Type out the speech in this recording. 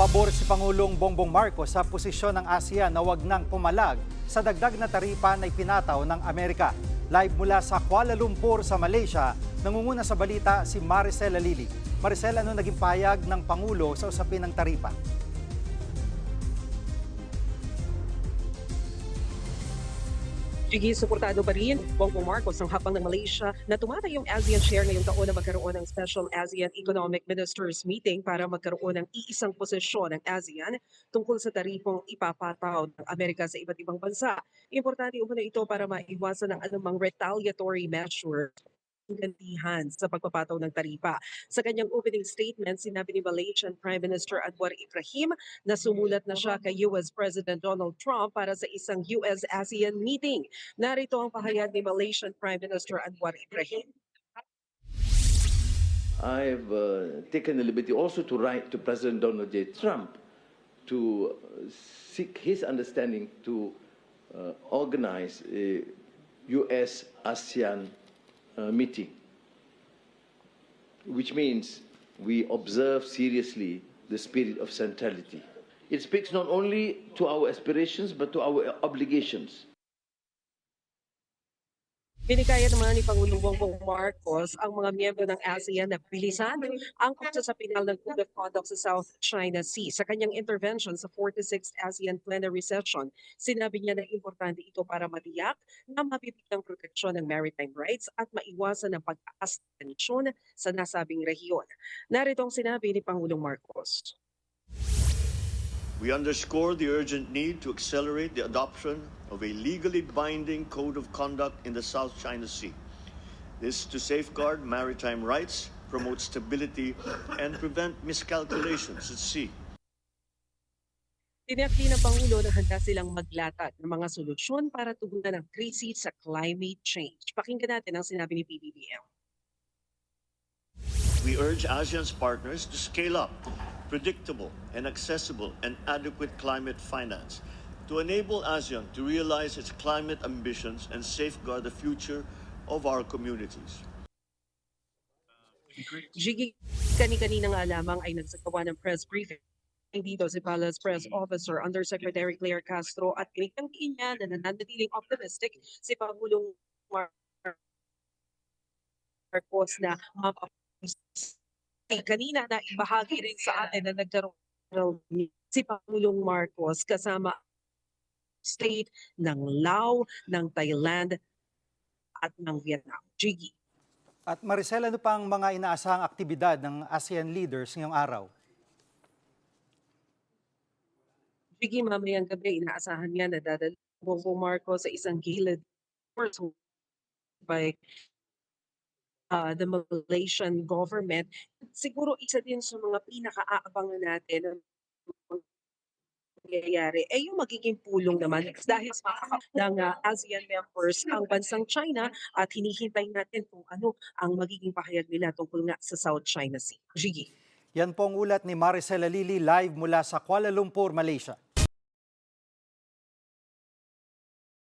Pabor si Pangulong Bongbong Marcos sa posisyon ng ASEAN na wag nang pumalag sa dagdag na taripa na ipinataw ng Amerika. Live mula sa Kuala Lumpur sa Malaysia, nangunguna sa balita si Maricel Alili. Maricel, ano naging payag ng Pangulo sa usapin ng taripa? Sige, suportado pa rin Bongbong Marcos ng hapang ng Malaysia na tumatay yung ASEAN share ngayong taon na magkaroon ng Special ASEAN Economic Ministers Meeting para magkaroon ng iisang posisyon ng ASEAN tungkol sa taripong ipapataw ng Amerika sa iba't ibang bansa. Importante umano ito para maiwasan ang anumang retaliatory measure gantihan sa pagpapataw ng taripa. Sa kanyang opening statement, sinabi ni Malaysian Prime Minister Anwar Ibrahim na sumulat na siya kay US President Donald Trump para sa isang US-ASEAN meeting. Narito ang pahayag ni Malaysian Prime Minister Anwar Ibrahim. I've taken the liberty also to write to President Donald J. Trump to seek his understanding to organize a US-ASEAN meeting, which means we observe seriously the spirit of centrality. It speaks not only to our aspirations but to our obligations. Binikaya naman ni Pangulong Bongbong Marcos ang mga miyembro ng ASEAN na bilisan ang pagsasapinal ng Code of Conduct sa South China Sea. Sa kanyang intervention sa 46th ASEAN Plenary Session, sinabi niya na importante ito para matiyak na mabibigyang proteksyon ng maritime rights at maiwasan ang pag-aas ng tensyon sa nasabing rehiyon. Narito ang sinabi ni Pangulong Marcos. We underscore the urgent need to accelerate the adoption of a legally binding code of conduct in the South China Sea. This to safeguard maritime rights, promote stability, and prevent miscalculations at sea. Tiniyak din ng Pangulo na handa silang maglatag ng mga solusyon para tugunan ang krisis sa climate change. Pakinggan natin ang sinabi ni PBBM. We urge ASEAN's partners to scale up predictable and accessible and adequate climate finance to enable ASEAN to realize its climate ambitions and safeguard the future of our communities. Jiggy, kani-kanina nga lamang ay nagsagawa ng press briefing dito si Palace Press Officer Undersecretary Claire Castro at pinagtangkiin niya na nananatiling optimistic si Pangulong Marcos na kanina na ibahagi rin sa atin na nagkaroon si Pangulong Marcos kasama state ng Laos, ng Thailand at ng Vietnam. Jiggy. At Maricel, ano pang mga inaasahang aktibidad ng ASEAN leaders ngayong araw? Jiggy, mamayang gabi, inaasahan niya na dadalhin Bongbong Marcos sa isang gilid by the Malaysian government. Siguro isa din sa mga pinaka-aabangan natin ng nangyayari ay yung magiging pulong naman dahil sa ng ASEAN members ang bansang China at hinihintay natin kung ano ang magiging pahayag nila tungkol nga sa South China Sea. Jiggy. Yan po ang ulat ni Maricel Alili live mula sa Kuala Lumpur, Malaysia.